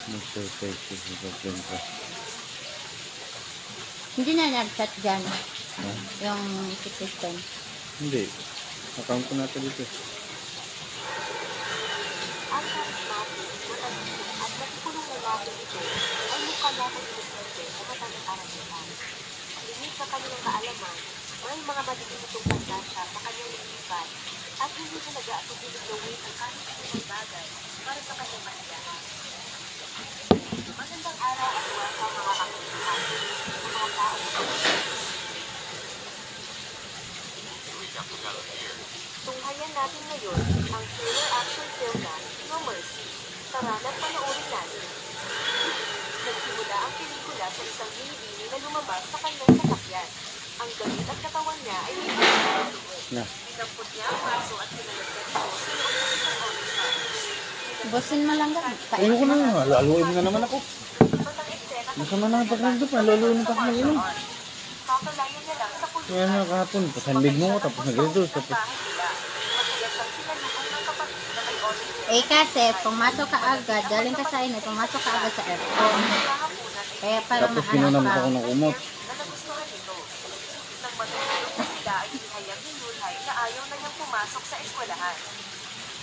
Mag-surprise ko sa pagkain ko. Hindi na nag-chat dyan. Ha? Yung si Kristen. Hindi. Account ko natin dito. Ang charismatic, matalino at natipunong lalaki ito ay mukha natin inosente o matandang karamihan. Limit sa kanilang kaalaman, may mga madidinutong pagkasya sa kanyang isipan at hindi na nag-aatubiling gawin ang kahit anong bagay para sa kanyang masiyahan. Magandang araw at welcome mga kakulihan sa mga tao. Tunghayan natin ngayon ang thriller action film na No Mercy. Tara na't panoorin natin. Nagsimula ang pelikula sa isang binibini na lumabas sa kanyang sasakyan. Ang damit at katawan niya ay may mga tuwid. Dinampot niya ang maso at pinalagyan ito sa loob ng isang auditor. Bosin mo lang gan. Ayoko na nga. Laluin mo na naman ako. Batang eksena Masama na ang pagkakas pa. Laluin pa ako ng inom. kakalayo niya lang sa kulungan. Kaya na kahapon. Pasandig mo ko. Tapos nag-redo. Tapos Eh kasi, pumasok ka agad, galing ka sa inay, pumasok ka agad sa aircon. Kaya para tapos maano kinunam ka. ako ng kumot. na nagustuhan nito. Nang matulog na sila ay inihayag ni Yulhay na ayaw na niyang pumasok sa eskwelahan.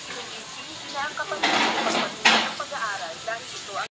Sinumbinsin niya ang kapatid ng pagpatuloy ng pag-aaral dahil ito ang